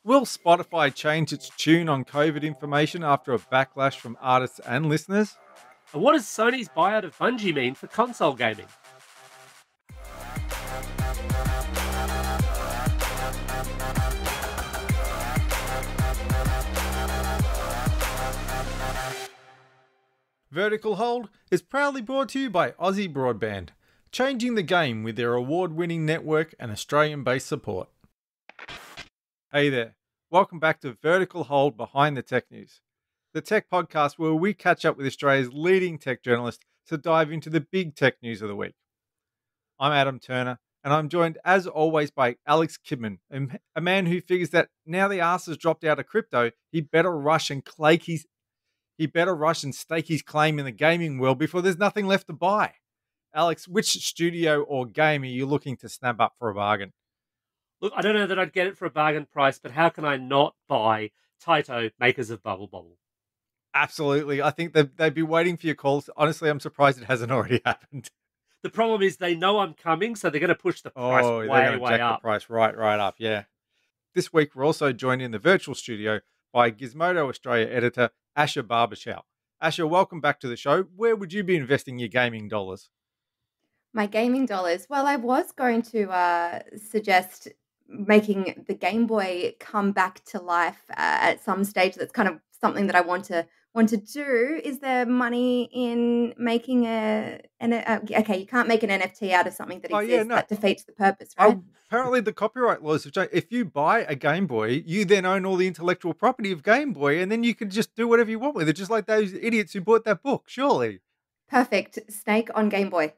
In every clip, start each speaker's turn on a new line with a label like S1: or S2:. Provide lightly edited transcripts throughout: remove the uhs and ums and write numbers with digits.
S1: Will Spotify change its tune on COVID information after a backlash from artists and listeners?
S2: And what does Sony's buyout of Bungie mean for console gaming?
S1: Vertical Hold is proudly brought to you by Aussie Broadband, changing the game with their award-winning network and Australian-based support. Hey there, welcome back to Vertical Hold Behind the Tech News, the tech podcast where we catch up with Australia's leading tech journalists to dive into the big tech news of the week. I'm Adam Turner, and I'm joined as always by Alex Kidman, a man who figures that now the arse has dropped out of crypto, he better rush and stake his claim in the gaming world before there's nothing left to buy. Alex, which studio or game are you looking to snap up for a bargain?
S2: Look, I don't know that I'd get it for a bargain price, but how can I not buy Taito, makers of Bubble Bobble?
S1: Absolutely. I think they'd be waiting for your calls. Honestly, I'm surprised it hasn't already happened.
S2: The problem is they know I'm coming, so they're going to push the price
S1: They're
S2: way
S1: going to jack
S2: up.
S1: the price right up, yeah. This week, we're also joined in the virtual studio by Gizmodo Australia editor Asha Barbaschow. Asha, welcome back to the show. Where would you be investing your gaming dollars?
S3: My gaming dollars. Well, I was going to suggest making the Game Boy come back to life at some stage. That's kind of something that I want to do. Is there money in making okay, you can't make an NFT out of something that exists. That defeats the purpose, right?
S1: Apparently the copyright laws have changed. If you buy a Game Boy, you then own all the intellectual property of Game Boy, and then you can just do whatever you want with it, just like those idiots who bought that book, surely.
S3: Perfect. Snake on Game Boy.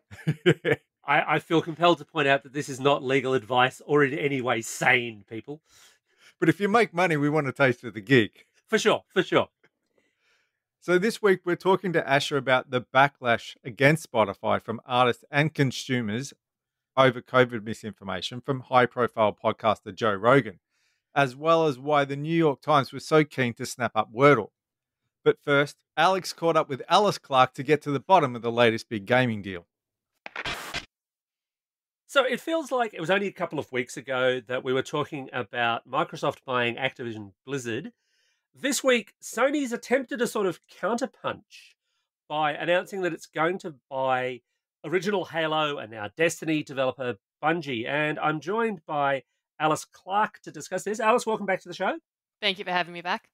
S2: I feel compelled to point out that this is not legal advice or in any way sane, people.
S1: But if you make money, we want a taste of the gig.
S2: For sure.
S1: So this week, we're talking to Asha about the backlash against Spotify from artists and consumers over COVID misinformation from high-profile podcaster Joe Rogan, as well as why the New York Times was so keen to snap up Wordle. But first, Alex caught up with Alice Clarke to get to the bottom of the latest big gaming deal.
S2: So it feels like it was only a couple of weeks ago that we were talking about Microsoft buying Activision Blizzard. This week, Sony's attempted a sort of counterpunch by announcing that it's going to buy original Halo and now Destiny developer Bungie. And I'm joined by Alice Clarke to discuss this. Alice, welcome back to the show.
S4: Thank you for having me back.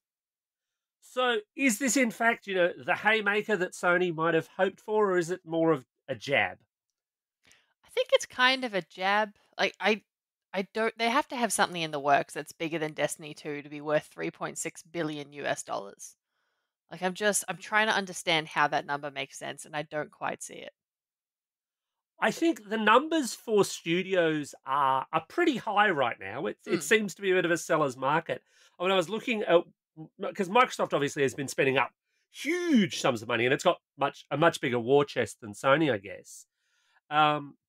S2: So is this, in fact, the haymaker that Sony might have hoped for, or is it more of a jab?
S4: I think it's kind of a jab. Like, I don't. They have to have something in the works that's bigger than Destiny 2 to be worth $3.6 billion US. Like, I'm trying to understand how that number makes sense, and I don't quite see it.
S2: I think the numbers for studios are pretty high right now. It seems to be a bit of a seller's market. When I was looking at, because Microsoft obviously has been spending up huge sums of money, and it's got a much bigger war chest than Sony, I guess.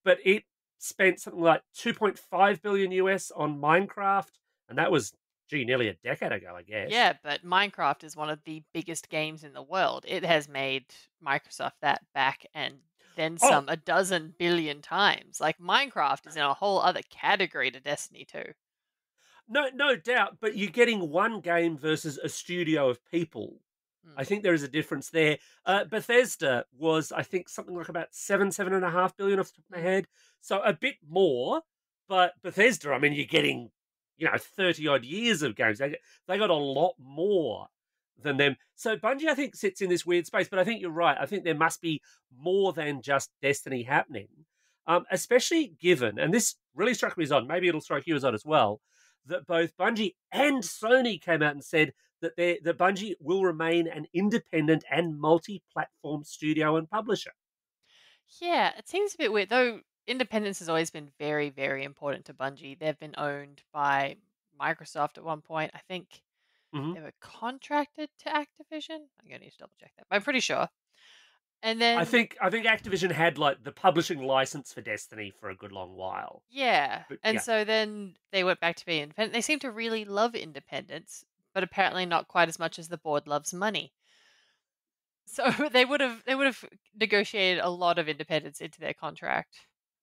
S2: But it spent something like $2.5 billion US on Minecraft, and that was, nearly a decade ago, I guess.
S4: Yeah, but Minecraft is one of the biggest games in the world. It has made Microsoft that back and then some a dozen billion times. Like, Minecraft is in a whole other category to Destiny 2.
S2: No doubt, but you're getting one game versus a studio of people. I think there is a difference there. Bethesda was, I think, something like about $7.5 billion off the top of my head. So a bit more, but Bethesda, I mean, you're getting, 30 odd years of games. They got a lot more than them. So Bungie, I think, sits in this weird space, but I think you're right. I think there must be more than just Destiny happening, especially given, and this really struck me as odd, maybe it'll strike you as odd as well, that both Bungie and Sony came out and said that Bungie will remain an independent and multi-platform studio and publisher.
S4: Yeah, it seems a bit weird, though. Independence has always been very, very important to Bungie. They've been owned by Microsoft at one point. I think they were contracted to Activision. I'm going to need to double check that, but I'm pretty sure. And then
S2: I think Activision had like the publishing license for Destiny for a good long while.
S4: Yeah, so then they went back to being independent. They seem to really love independence, but apparently not quite as much as the board loves money. So they would have negotiated a lot of independence into their contract.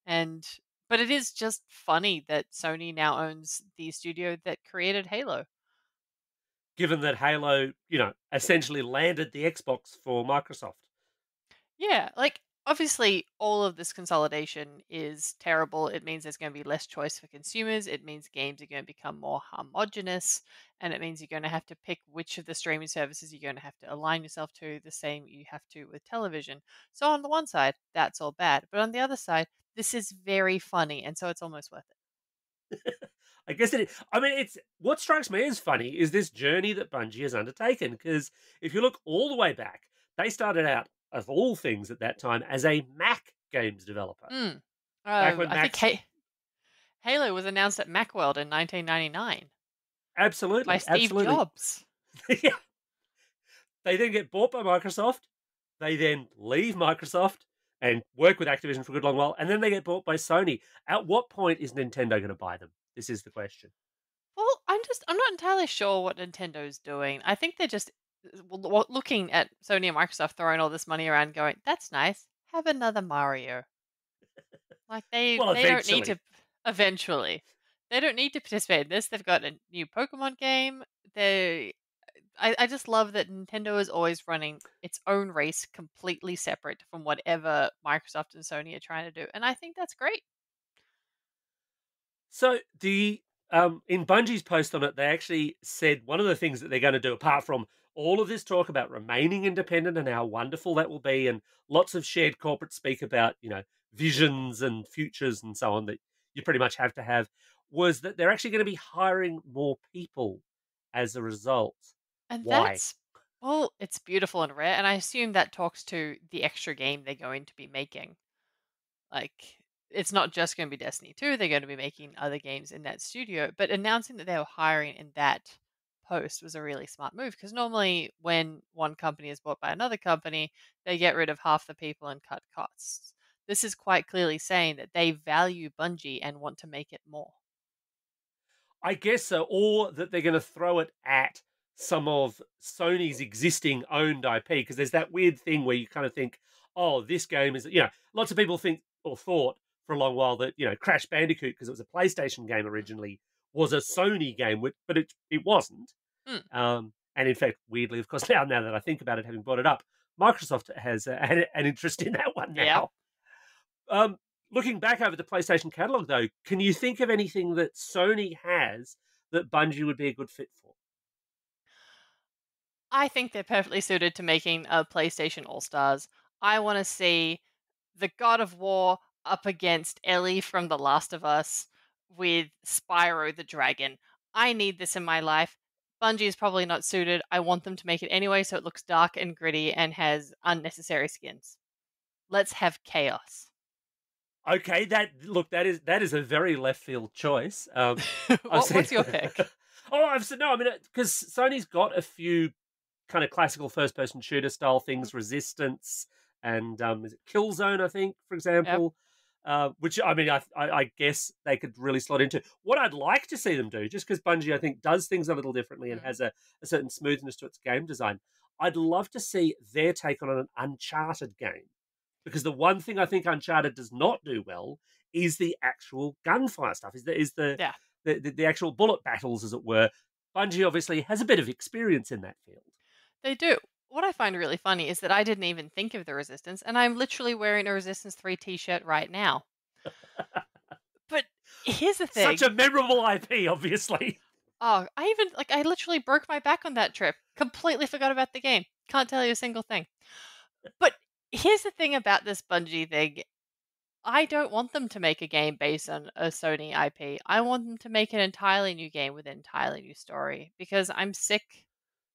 S4: But it is just funny that Sony now owns the studio that created Halo.
S2: given that Halo, essentially landed the Xbox for Microsoft.
S4: Yeah, like obviously all of this consolidation is terrible. It means there's going to be less choice for consumers. It means games are going to become more homogenous, and it means you're going to have to pick which of the streaming services you're going to have to align yourself to, the same you have to with television. So on the one side, that's all bad, but on the other side, this is very funny, and so it's almost worth it.
S2: I guess it is. I mean, it's what strikes me as funny is this journey that Bungie has undertaken. Because if you look all the way back, they started out, of all things at that time, as a Mac games developer. Back when
S4: I think Halo was announced at Macworld in 1999
S2: absolutely
S4: by Steve Jobs.
S2: Yeah. They then get bought by Microsoft. They then leave Microsoft and work with Activision for a good long while, and then they get bought by Sony. At what point is Nintendo going to buy them? This is the question.
S4: Well, I'm not entirely sure what Nintendo's doing. I think they're just looking at Sony and Microsoft throwing all this money around, going, "That's nice. Have another Mario." Like they don't need to. Eventually, they don't need to participate in this. They've got a new Pokemon game. I just love that Nintendo is always running its own race completely separate from whatever Microsoft and Sony are trying to do, and I think that's great.
S2: So in Bungie's post on it, they actually said one of the things that they're going to do, apart from all of this talk about remaining independent and how wonderful that will be, and lots of shared corporate speak about, visions and futures and so on that you pretty much have to have, was that they're actually going to be hiring more people as a result.
S4: And
S2: Why?
S4: it's beautiful and rare, and I assume that talks to the extra game they're going to be making. Like, it's not just going to be Destiny 2, they're going to be making other games in that studio, but announcing that they were hiring in that post was a really smart move, because normally when one company is bought by another company, they get rid of half the people and cut costs. This is quite clearly saying that they value Bungie and want to make it more.
S2: I guess so, or that they're going to throw it at some of Sony's existing owned IP, because there's that weird thing where you kind of think, oh, this game is, lots of people think or thought for a long while that, Crash Bandicoot, because it was a PlayStation game originally, was a Sony game, but it wasn't. And in fact, weirdly, of course, now that I think about it, having brought it up, Microsoft has an interest in that one now. Yep. Looking back over the PlayStation catalog, though, can you think of anything that Sony has that Bungie would be a good fit for?
S4: I think they're perfectly suited to making a PlayStation All-Stars. I want to see the God of War up against Ellie from The Last of Us with Spyro the Dragon. I need this in my life. Bungie is probably not suited. I want them to make it anyway, so it looks dark and gritty and has unnecessary skins. Let's have chaos.
S2: Okay, that is a very left field choice.
S4: What's your pick?
S2: Because Sony's got a few kind of classical first person shooter style things, Resistance and is it Killzone, I think, for example. Yep. Which I guess they could really slot into. What I'd like to see them do, just because Bungie I think does things a little differently and has a certain smoothness to its game design, I'd love to see their take on an Uncharted game. Because the one thing I think Uncharted does not do well is the actual gunfire stuff, is the actual bullet battles, as it were. Bungie obviously has a bit of experience in that field.
S4: They do. What I find really funny is that I didn't even think of the Resistance, and I'm literally wearing a Resistance 3 t-shirt right now. But here's the thing.
S2: Such a memorable IP, obviously.
S4: Oh, I literally broke my back on that trip. Completely forgot about the game. Can't tell you a single thing. But here's the thing about this Bungie thing. I don't want them to make a game based on a Sony IP. I want them to make an entirely new game with an entirely new story, because I'm sick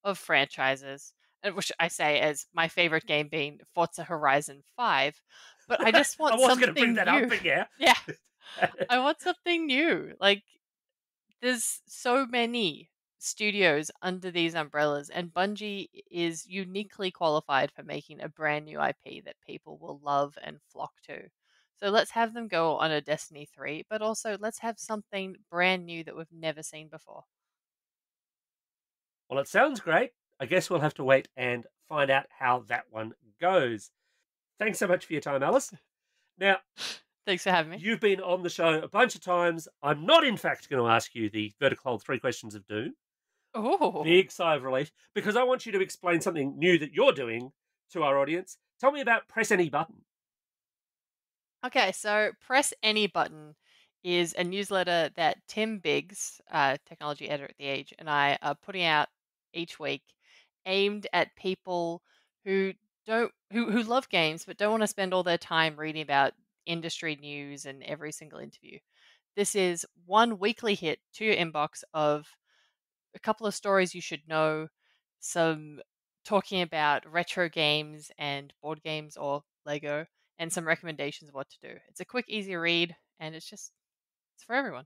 S4: of franchises, which I say as my favorite game being Forza Horizon 5. But I just want something new. I was going to bring that up, but yeah. Yeah. I want something new. Like, there's so many studios under these umbrellas, and Bungie is uniquely qualified for making a brand new IP that people will love and flock to. So let's have them go on a Destiny 3, but also let's have something brand new that we've never seen before.
S2: Well, it sounds great. I guess we'll have to wait and find out how that one goes. Thanks so much for your time, Alice. Now,
S4: thanks for having me.
S2: You've been on the show a bunch of times. I'm not, in fact, going to ask you the vertical hold 3 questions of doom.
S4: Oh.
S2: Big sigh of relief, because I want you to explain something new that you're doing to our audience. Tell me about Press Any Button.
S4: Okay, so Press Any Button is a newsletter that Tim Biggs, technology editor at The Age, and I are putting out each week, aimed at people who who love games but don't want to spend all their time reading about industry news and every single interview. This is one weekly hit to your inbox of a couple of stories you should know, some talking about retro games and board games or Lego, and some recommendations of what to do. It's a quick, easy read, and it's for everyone.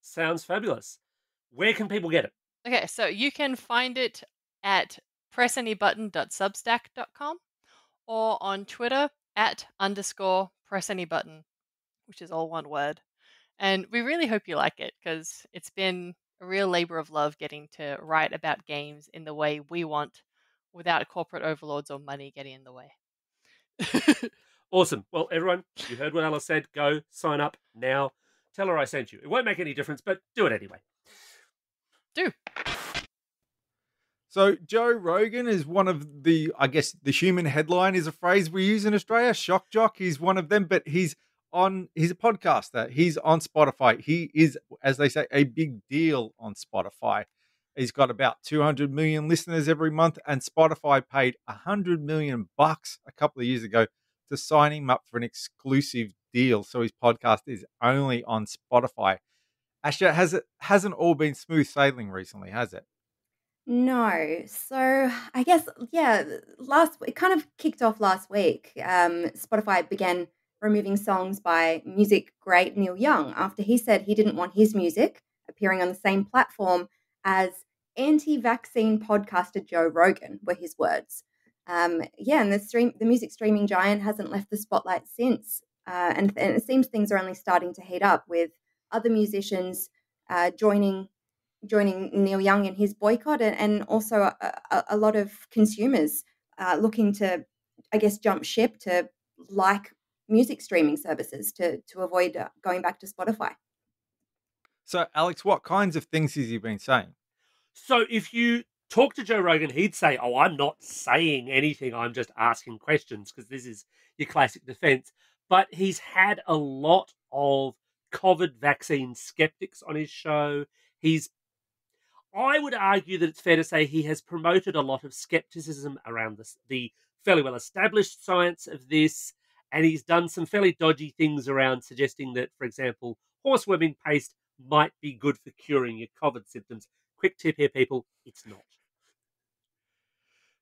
S2: Sounds fabulous. Where can people get it?
S4: Okay, so you can find it at pressanybutton.substack.com or on Twitter at _pressanybutton, which is all one word. And we really hope you like it because it's been a real labor of love getting to write about games in the way we want without corporate overlords or money getting in the way.
S2: Awesome. Well, everyone, you heard what Alice said. Go sign up now. Tell her I sent you. It won't make any difference, but do it anyway.
S4: Do.
S1: So Joe Rogan is one of the, I guess the human headline is a phrase we use in Australia. Shock jock, he's one of them, but he's a podcaster. He's on Spotify. He is, as they say, a big deal on Spotify. He's got about 200 million listeners every month, and Spotify paid $100 million a couple of years ago to sign him up for an exclusive deal. So his podcast is only on Spotify. Asha, hasn't all been smooth sailing recently, has it?
S3: No. So I guess, yeah, it kind of kicked off last week. Spotify began removing songs by music great Neil Young after he said he didn't want his music appearing on the same platform as anti-vaccine podcaster Joe Rogan, were his words. Yeah, and the music streaming giant hasn't left the spotlight since. And it seems things are only starting to heat up with other musicians joining Neil Young in his boycott, and also a lot of consumers looking to, I guess, jump ship to like music streaming services to avoid going back to Spotify.
S1: So, Alex, what kinds of things has he been saying?
S2: So if you talk to Joe Rogan, he'd say, "Oh, I'm not saying anything. I'm just asking questions," because this is your classic defense. But he's had a lot of COVID vaccine skeptics on his show. I would argue that it's fair to say he has promoted a lot of skepticism around the fairly well established science of this, and he's done some fairly dodgy things around suggesting that, for example, horseworming paste might be good for curing your COVID symptoms. Quick tip here, people, it's not.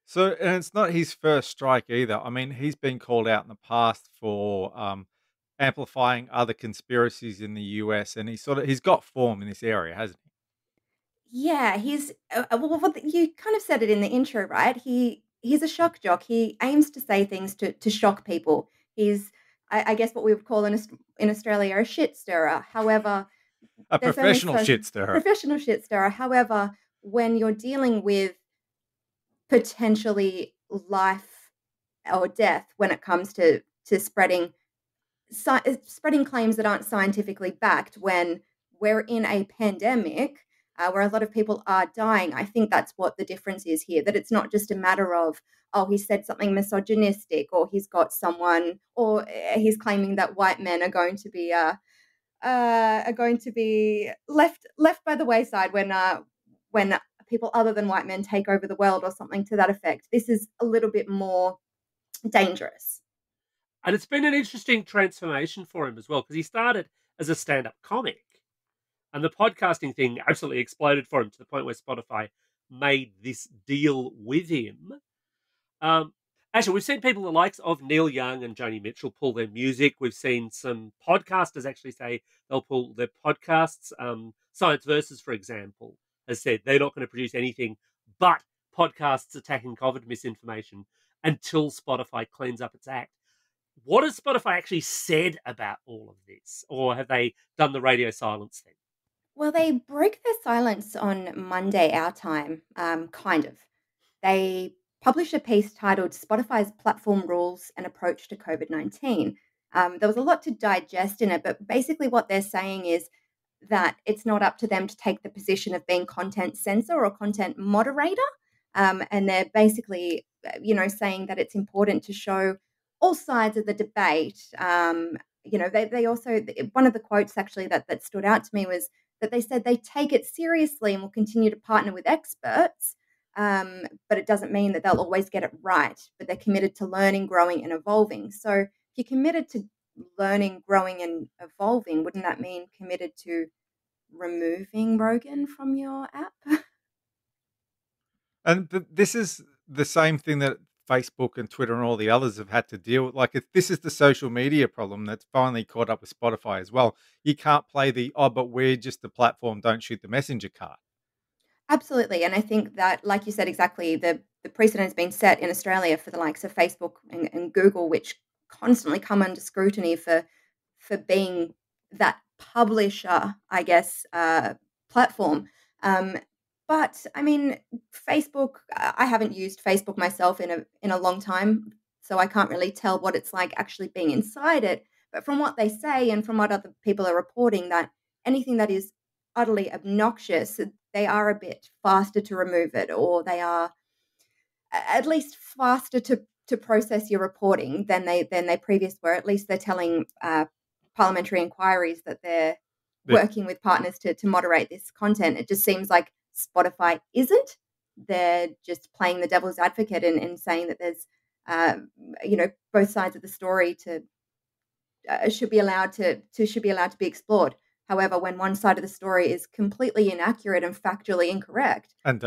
S1: So, and it's not his first strike either. I mean, he's been called out in the past for amplifying other conspiracies in the US, and he's got form in this area, hasn't he?
S3: Yeah, he's you kind of said it in the intro, right? He's a shock jock. He aims to say things to shock people. He's, I guess, what we would call in Australia a shit stirrer. However,
S1: A
S3: there's only
S1: professional shit stirrer.
S3: Professional shit stirrer. However, when you're dealing with potentially life or death when it comes to spreading claims that aren't scientifically backed, when we're in a pandemic where a lot of people are dying, I think that's what the difference is here. That it's not just a matter of, oh, he said something misogynistic, or he's got someone, or he's claiming that white men are going to be left by the wayside when people other than white men take over the world, or something to that effect. This is a little bit more dangerous.
S2: And it's been an interesting transformation for him as well, because he started as a stand-up comic. And the podcasting thing absolutely exploded for him to the point where Spotify made this deal with him. Actually, we've seen people the likes of Neil Young and Joni Mitchell pull their music. We've seen some podcasters actually say they'll pull their podcasts. Science Versus, for example, has said they're not going to produce anything but podcasts attacking COVID misinformation until Spotify cleans up its act. What has Spotify actually said about all of this? Or have they done the radio silence thing?
S3: Well, they broke their silence on Monday, our time, kind of. They published a piece titled Spotify's Platform Rules and Approach to COVID-19. There was a lot to digest in it, but basically what they're saying is that it's not up to them to take the position of being content censor or content moderator. And they're basically, saying that it's important to show all sides of the debate. They also, one of the quotes actually that stood out to me was that they said they take it seriously and will continue to partner with experts. But it doesn't mean that they'll always get it right, but they're committed to learning, growing, and evolving. So if you're committed to learning, growing, and evolving, wouldn't that mean committed to removing Rogan from your app?
S1: And this is the same thing that Facebook and Twitter and all the others have had to deal with. Like, this is the social media problem that's finally caught up with Spotify as well. You can't play but we're just the platform, don't shoot the messenger card.
S3: Absolutely. And I think that, like you said, exactly, the precedent has been set in Australia for the likes of Facebook and Google, which constantly come under scrutiny for being that publisher, I guess, platform. But I mean, Facebook, I haven't used Facebook myself in a long time, so I can't really tell what it's like actually being inside it. But from what they say and from what other people are reporting, that anything that is utterly obnoxious, they are a bit faster to remove it, or they are at least faster to process your reporting than they previously were. At least they're telling parliamentary inquiries that they're working with partners to moderate this content. It just seems like Spotify isn't. They're just playing the devil's advocate and saying that there's both sides of the story should be allowed to be explored. However, when one side of the story is completely inaccurate and factually incorrect
S1: and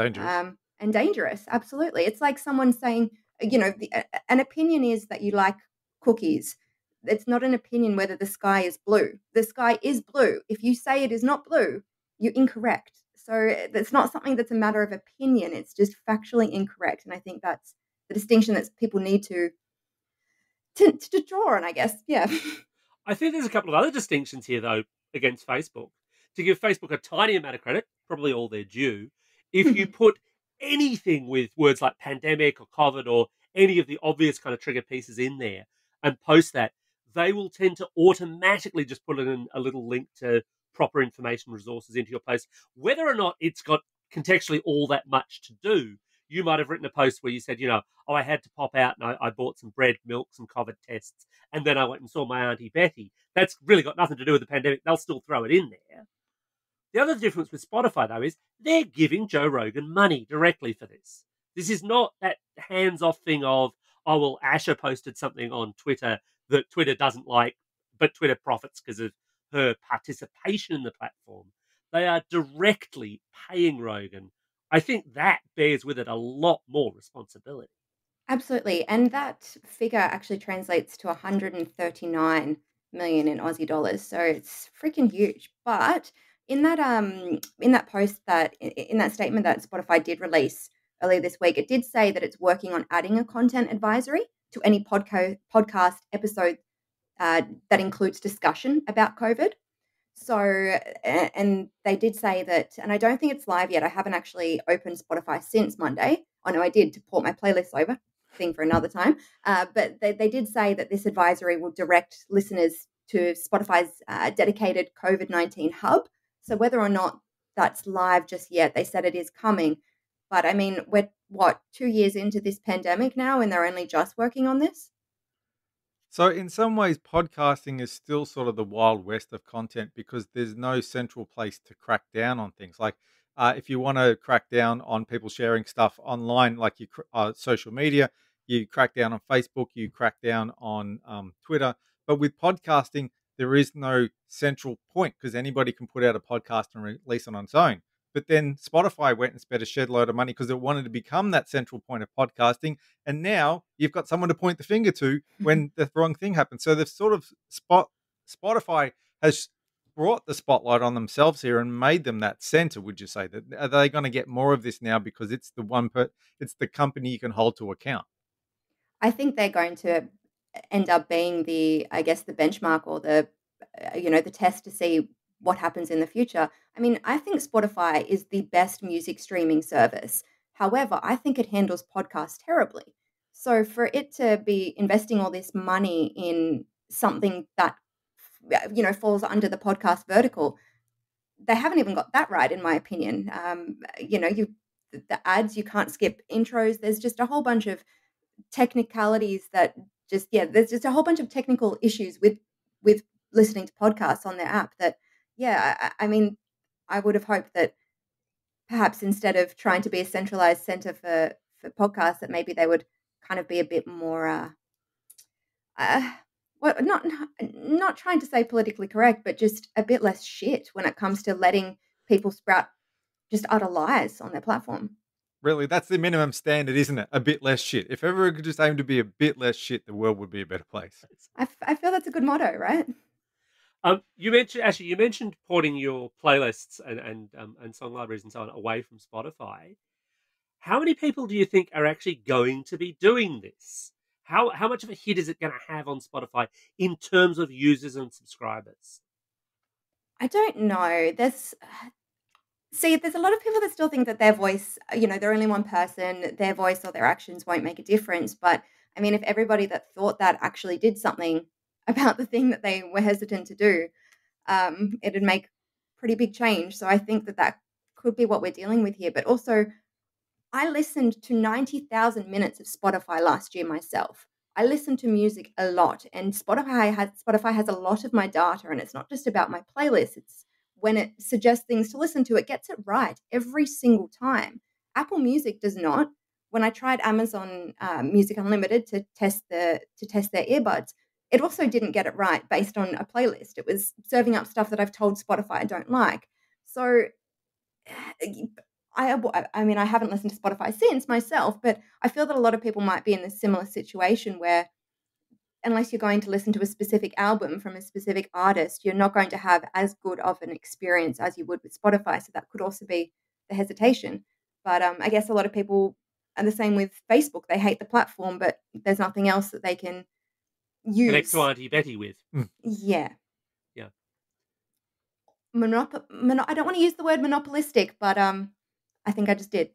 S1: dangerous,
S3: absolutely, it's like someone saying, an opinion is that you like cookies. It's not an opinion whether the sky is blue. The sky is blue. If you say it is not blue, you're incorrect. So it's not something that's a matter of opinion. It's just factually incorrect. And I think that's the distinction that people need to draw on, I guess. Yeah.
S2: I think there's a couple of other distinctions here, though, against Facebook. To give Facebook a tiny amount of credit, probably all their due, if you put anything with words like pandemic or COVID or any of the obvious kind of trigger pieces in there and post that, they will tend to automatically just put in a little link to proper information resources into your post, whether or not it's got contextually all that much to do. You might have written a post where you said, I had to pop out and I bought some bread, milk, some COVID tests, and then I went and saw my Auntie Betty. That's really got nothing to do with the pandemic. They'll still throw it in there. The other difference with Spotify, though, is they're giving Joe Rogan money directly for this. This is not that hands-off thing of, Asha posted something on Twitter that Twitter doesn't like, but Twitter profits because of her participation in the platform. They are directly paying Rogan. I think that bears with it a lot more responsibility.
S3: Absolutely. And that figure actually translates to 139 million in Aussie dollars. So it's freaking huge. But in that post in that statement that Spotify did release earlier this week, it did say that it's working on adding a content advisory to any podcast episode that includes discussion about COVID. So, and they did say that, and I don't think it's live yet. I haven't actually opened Spotify since Monday. I know I did to port my playlist over, thing for another time. But they did say that this advisory will direct listeners to Spotify's dedicated COVID-19 hub. So whether or not that's live just yet, they said it is coming. But I mean, we're 2 years into this pandemic now, and they're only just working on this?
S1: So in some ways, podcasting is still sort of the wild west of content because there's no central place to crack down on things. Like if you want to crack down on people sharing stuff online, like social media, you crack down on Facebook, you crack down on Twitter. But with podcasting, there is no central point because anybody can put out a podcast and release it on its own. But then Spotify went and spent a shed load of money because it wanted to become that central point of podcasting. And now you've got someone to point the finger to when the wrong thing happens. So they've sort of Spotify has brought the spotlight on themselves here and made them that center. Would you say that are they going to get more of this now because it's it's the company you can hold to account?
S3: I think they're going to end up being the benchmark or the test to see what happens in the future. I mean, I think Spotify is the best music streaming service. However, I think it handles podcasts terribly. So for it to be investing all this money in something that falls under the podcast vertical, they haven't even got that right, in my opinion. The ads, you can't skip intros. There's just a whole bunch of technicalities that there's just a whole bunch of technical issues with listening to podcasts on their app that, I mean, I would have hoped that perhaps instead of trying to be a centralized center for podcasts, that maybe they would kind of be a bit more, well, not trying to say politically correct, but just a bit less shit when it comes to letting people sprout just utter lies on their platform.
S1: Really, that's the minimum standard, isn't it? A bit less shit. If everyone could just aim to be a bit less shit, the world would be a better place.
S3: I feel that's a good motto, right?
S2: You mentioned porting your playlists and song libraries and so on away from Spotify. How many people do you think are actually going to be doing this? How much of a hit is it going to have on Spotify in terms of users and subscribers?
S3: I don't know. There's a lot of people that still think that their voice, they're only one person, their voice or their actions won't make a difference. But I mean, if everybody that thought that actually did something about the thing that they were hesitant to do, it'd make pretty big change. So I think that could be what we're dealing with here. But also, I listened to 90,000 minutes of Spotify last year myself. I listen to music a lot, and Spotify has a lot of my data, and it's not just about my playlist. It's when it suggests things to listen to, it gets it right every single time. Apple Music does not. When I tried Amazon Music Unlimited to test their earbuds, it also didn't get it right based on a playlist. It was serving up stuff that I've told Spotify I don't like. So I mean, I haven't listened to Spotify since myself, but I feel that a lot of people might be in a similar situation where unless you're going to listen to a specific album from a specific artist, you're not going to have as good of an experience as you would with Spotify. So that could also be the hesitation. But I guess a lot of people are the same with Facebook. They hate the platform, but there's nothing else that they can use.
S2: Connect to Auntie Betty with.
S3: Yeah.
S2: Yeah.
S3: I don't want to use the word monopolistic, but I think I just did.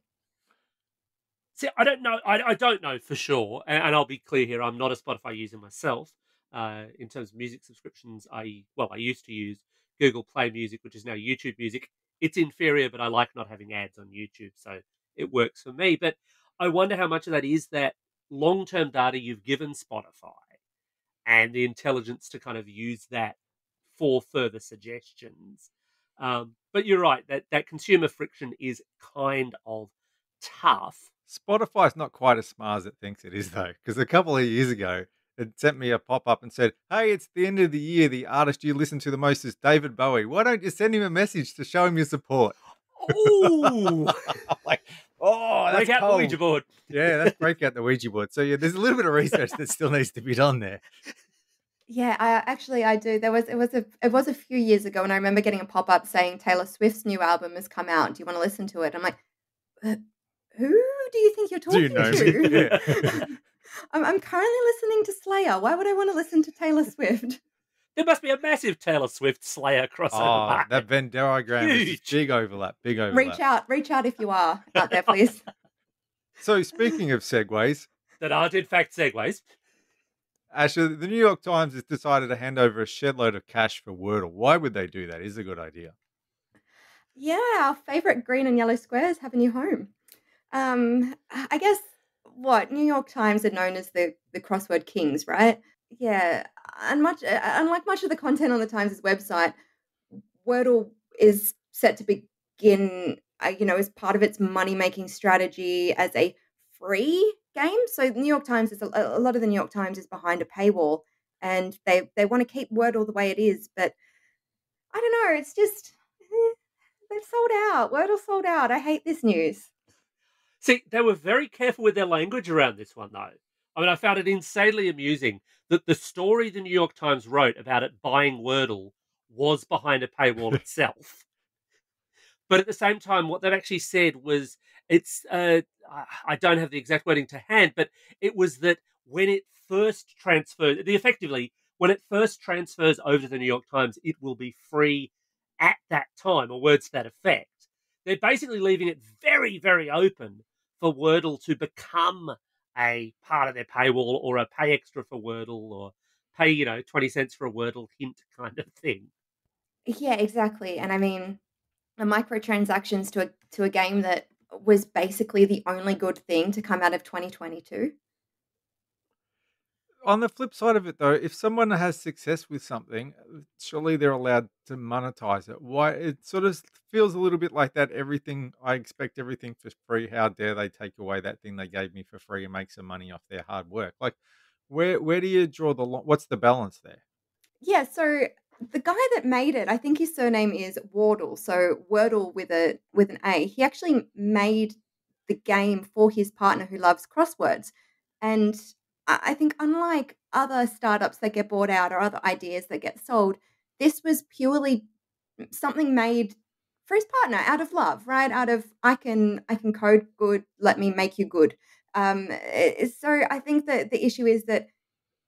S2: See, I don't know. I don't know for sure, and I'll be clear here. I'm not a Spotify user myself. In terms of music subscriptions, I used to use Google Play Music, which is now YouTube Music. It's inferior, but I like not having ads on YouTube, so it works for me. But I wonder how much of that is that long-term data you've given Spotify and the intelligence to kind of use that for further suggestions. But you're right, that consumer friction is kind of tough.
S1: Spotify's not quite as smart as it thinks it is, though, because a couple of years ago, it sent me a pop-up and said, hey, it's the end of the year. The artist you listen to the most is David Bowie. Why don't you send him a message to show him your support?
S2: Ooh!
S1: I'm like, oh, that's
S2: break out
S1: cold.
S2: the Ouija board.
S1: Yeah, let's break out the Ouija board. So, yeah, there's a little bit of research that still needs to be done there.
S3: Yeah, I do. It was a few years ago, and I remember getting a pop-up saying Taylor Swift's new album has come out. Do you want to listen to it? I'm like, who do you think you're talking to?
S1: Yeah.
S3: I'm currently listening to Slayer. Why would I want to listen to Taylor Swift?
S2: There must be a massive Taylor Swift Slayer crossover market.
S1: That Venn diagram is big overlap.
S3: Reach out if you are out there, please.
S1: So speaking of segues.
S2: That aren't in fact segues.
S1: Asha, the New York Times has decided to hand over a shed load of cash for Wordle. Why would they do that? Is a good idea.
S3: Yeah, our favourite green and yellow squares have a new home. I guess New York Times are known as the crossword kings, right? Yeah, and unlike much of the content on the Times' website, Wordle is set to begin, as part of its money-making strategy as a free game. So the New York Times a lot of the New York Times is behind a paywall, and they want to keep Wordle the way it is. But I don't know. It's just they've sold out. Wordle sold out. I hate this news.
S2: See, they were very careful with their language around this one, though. I mean, I found it insanely amusing that the story the New York Times wrote about it buying Wordle was behind a paywall itself. But at the same time, what they've actually said was I don't have the exact wording to hand, but it was that when it first transfers over to the New York Times, it will be free at that time, or words to that effect. They're basically leaving it very, very open for Wordle to become a part of their paywall, or a pay extra for Wordle, or pay, 20 cents for a Wordle hint kind of thing.
S3: Yeah, exactly. And I mean, microtransactions to a game that was basically the only good thing to come out of 2022.
S1: On the flip side of it, though, if someone has success with something, surely they're allowed to monetize it. Why it sort of feels a little bit like that. Everything I expect everything for free. How dare they take away that thing they gave me for free and make some money off their hard work? Like, where do you draw the line? What's the balance there?
S3: Yeah, so the guy that made it, I think his surname is Wardle, so Wordle with an A. He actually made the game for his partner who loves crosswords. And I think unlike other startups that get bought out or other ideas that get sold, this was purely something made for his partner out of love, right? Out of I can code good, let me make you good. So I think that the issue is that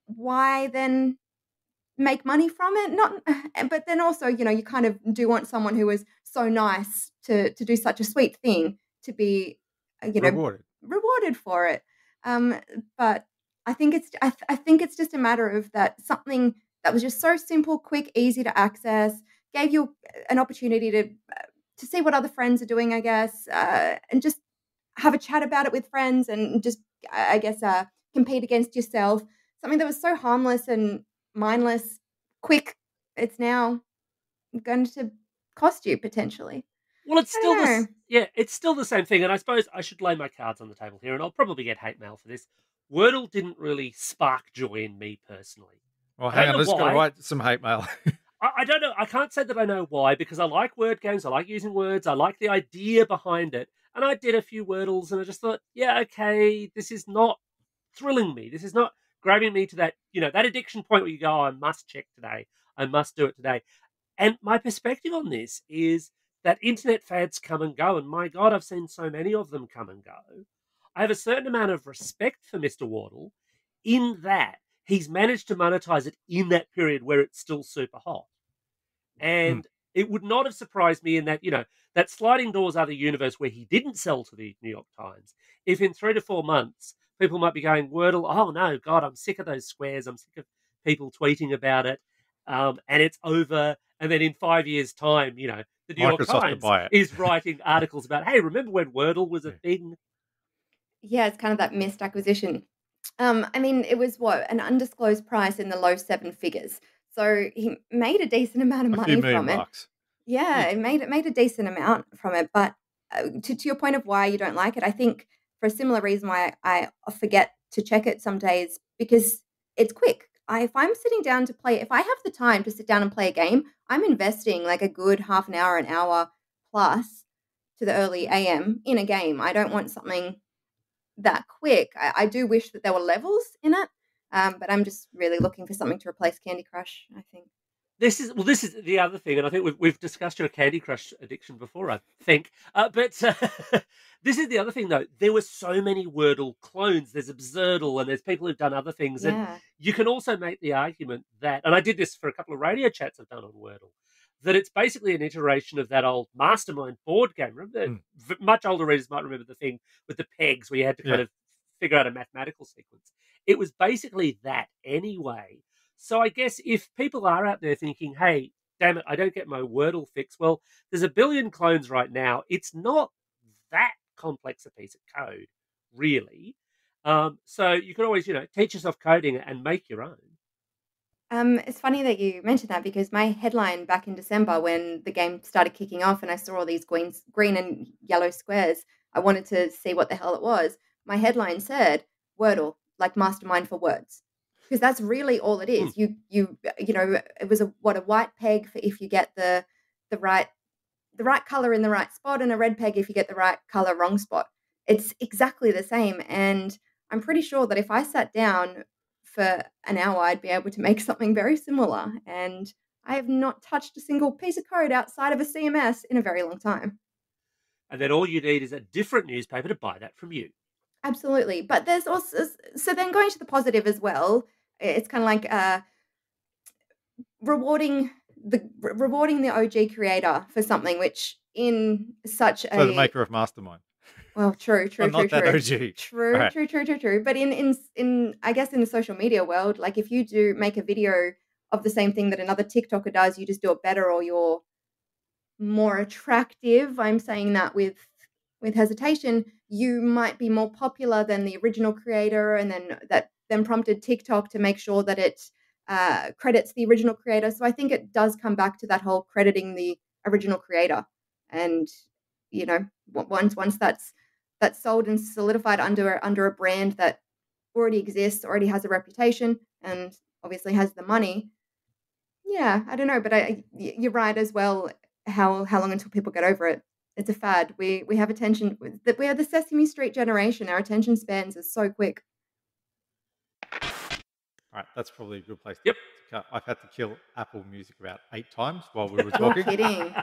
S3: why then make money from it? Not, but then also, you kind of do want someone who is so nice to do such a sweet thing to be,
S1: Rewarded.
S3: rewarded for it. Um, but I think it's just a matter of that something that was just so simple, quick, easy to access, gave you an opportunity to see what other friends are doing, I guess, and just have a chat about it with friends and just, I guess, compete against yourself. Something that was so harmless and mindless, quick, it's now going to cost you potentially.
S2: Well, it's
S3: I
S2: still
S3: don't know.
S2: it's still the same thing, and I suppose I should lay my cards on the table here, and I'll probably get hate mail for this. Wordle didn't really spark joy in me personally.
S1: Well,
S2: I
S1: hang
S2: don't
S1: on,
S2: know
S1: let's go
S2: why.
S1: write some hate mail.
S2: I don't know. I can't say that I know why because I like word games. I like using words. I like the idea behind it. And I did a few Wordles and I just thought, yeah, okay, this is not thrilling me. This is not grabbing me to that, that addiction point where you go, oh, I must check today. I must do it today. And my perspective on this is that internet fads come and go. And my God, I've seen so many of them come and go. I have a certain amount of respect for Mr. Wardle in that he's managed to monetize it in that period where it's still super hot. And it would not have surprised me in that, that sliding doors other universe where he didn't sell to the New York Times, if in 3 to 4 months people might be going, Wordle, oh no, God, I'm sick of those squares. I'm sick of people tweeting about it. And it's over. And then in 5 years' time, the New York
S1: Microsoft to
S2: Times
S1: buy it.
S2: is writing articles about, hey, remember when Wordle was a thing?
S3: Yeah, it's kind of that missed acquisition. I mean, it was an undisclosed price in the low seven figures. So he made a decent amount of
S1: A few
S3: money
S1: million
S3: from it.
S1: bucks.
S3: Yeah, it made a decent amount from it. But to your point of why you don't like it, I think for a similar reason why I forget to check it some days because it's quick. If I'm sitting down to play, if I have the time to sit down and play a game, I'm investing like a good half an hour plus to the early AM in a game. I don't want something that quick. I do wish that there were levels in it, but I'm just really looking for something to replace Candy Crush, I think.
S2: This is the other thing, and I think we've discussed your Candy Crush addiction before. I think, but this is the other thing, though. There were so many Wordle clones. There's Absurdle, and there's people who've done other things, and
S3: Yeah.
S2: you can also make the argument that, and I did this for a couple of radio chats I've done on Wordle, that it's basically an iteration of that old Mastermind board game. Remember, much older readers might remember the thing with the pegs where you had to kind of figure out a mathematical sequence. It was basically that anyway. So I guess if people are out there thinking, hey, damn it, I don't get my Wordle fix, well, there's a billion clones right now. It's not that complex a piece of code, really. So you can always, teach yourself coding and make your own.
S3: It's funny that you mentioned that because my headline back in December when the game started kicking off and I saw all these green and yellow squares, I wanted to see what the hell it was. My headline said, Wordle, like mastermind for words. Because that's really all it is. You know, it was a white peg for if you get the right color in the right spot and a red peg if you get the right color wrong spot. It's exactly the same. And I'm pretty sure that if I sat down for an hour, I'd be able to make something very similar. And I have not touched a single piece of code outside of a CMS in a very long time.
S2: And then all you need is a different newspaper to buy that from you.
S3: Absolutely. But there's also, so then going to the positive as well, it's kind of like rewarding the OG creator for something which in such a...
S1: So the maker of Mastermind.
S3: Well, true.
S1: Not that OG.
S3: True. But in I guess in the social media world, like if you do make a video of the same thing that another TikToker does, you just do it better, or you're more attractive, I'm saying that with hesitation, you might be more popular than the original creator, and then prompted TikTok to make sure that it credits the original creator. So I think it does come back to that whole crediting the original creator, and once that's sold and solidified under a brand that already exists, already has a reputation, and obviously has the money. Yeah, I don't know, but you're right as well. How long until people get over it? It's a fad. We have attention. We are the Sesame Street generation. Our attention spans are so quick.
S1: All right, that's probably a good place
S2: Yep.
S1: to cut. I've had to kill Apple Music about 8 times while we were talking.
S3: You're kidding.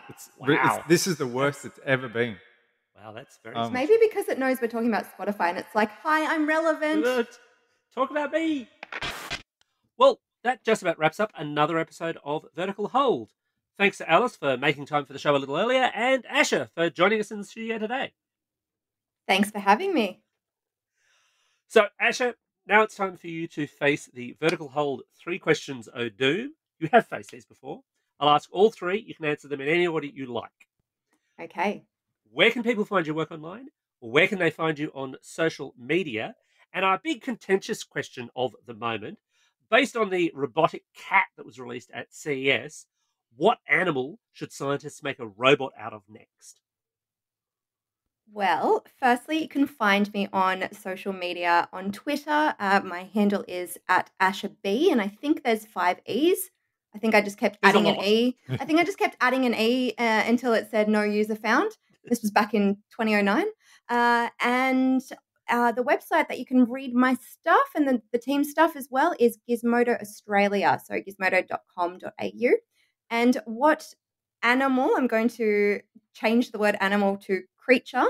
S1: This is the worst it's ever been.
S2: Wow, that's very
S3: maybe because it knows we're talking about Spotify, and it's like, hi, I'm relevant.
S2: Talk about me. Well, that just about wraps up another episode of Vertical Hold. Thanks to Alice for making time for the show a little earlier, and Asha for joining us in the studio today.
S3: Thanks for having me.
S2: So, Asha, now it's time for you to face the Vertical Hold 3 questions o' doom. You have faced these before. I'll ask all 3. You can answer them in any order you like.
S3: Okay.
S2: Where can people find your work online? Where can they find you on social media? And our big contentious question of the moment, based on the robotic cat that was released at CES, what animal should scientists make a robot out of next?
S3: Well, firstly, you can find me on social media on Twitter. My handle is at Asha B, and I think there's 5 E's. I think I just kept adding an E. I think I just kept adding an E until it said no user found. This was back in 2009. And the website that you can read my stuff and the team stuff as well is Gizmodo Australia, so gizmodo.com.au. And what animal, I'm going to change the word animal to creature,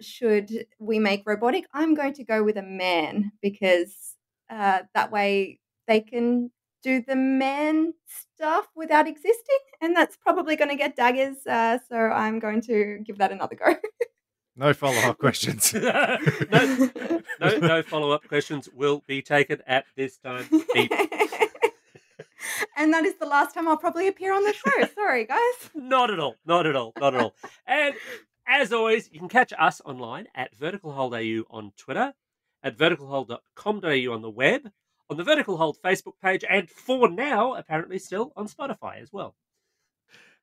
S3: should we make robotic? I'm going to go with a man, because that way they can do the man stuff without existing, and that's probably going to get daggers, so I'm going to give that another go.
S1: No follow-up questions.
S2: No follow-up questions will be taken at this time.
S3: And that is the last time I'll probably appear on the show. Sorry, guys.
S2: Not at all. And as always, you can catch us online at verticalhold.au on Twitter, at verticalhold.com.au on the web, on the Vertical Hold Facebook page, and for now, apparently still on Spotify as well.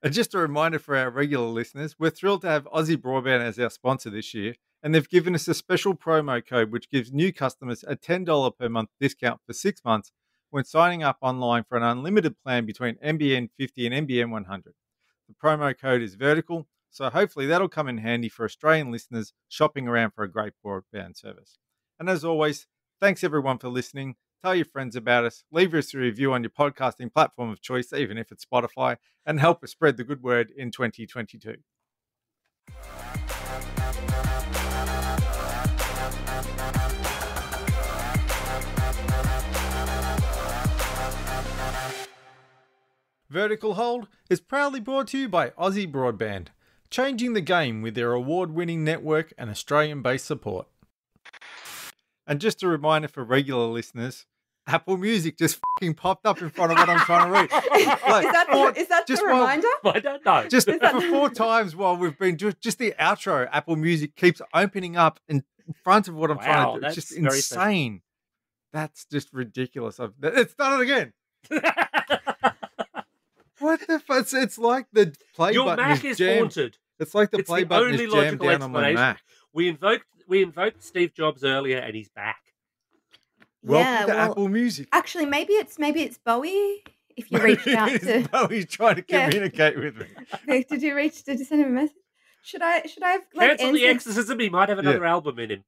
S1: And just a reminder for our regular listeners, we're thrilled to have Aussie Broadband as our sponsor this year, and they've given us a special promo code which gives new customers a $10 per month discount for 6 months when signing up online for an unlimited plan between NBN 50 and NBN 100. The promo code is vertical, so hopefully that'll come in handy for Australian listeners shopping around for a great broadband service. And as always, thanks everyone for listening. Tell your friends about us. Leave us a review on your podcasting platform of choice, even if it's Spotify, and help us spread the good word in 2022. Vertical Hold is proudly brought to you by Aussie Broadband, changing the game with their award-winning network and Australian-based support. And just a reminder for regular listeners, Apple Music just fucking popped up in front of what I'm trying to read.
S3: Is that the reminder?
S2: I don't know.
S1: Just for 4 times while we've been just the outro, Apple Music keeps opening up in front of what I'm trying to do. It's just insane. That's just ridiculous. It's done it again. What the fuck? It's like the play
S2: Your
S1: button
S2: Mac
S1: is
S2: is
S1: jammed.
S2: haunted.
S1: It's like the play button
S2: only
S1: is jammed
S2: logical
S1: down on my Mac.
S2: We invoked Steve Jobs earlier, and he's back.
S1: Welcome to Apple Music.
S3: Actually, maybe it's Bowie. If you reached out to
S1: Bowie's trying to communicate with me.
S3: Did you send him a message? Should I have
S2: Cancel the exorcism. He might have another album in him.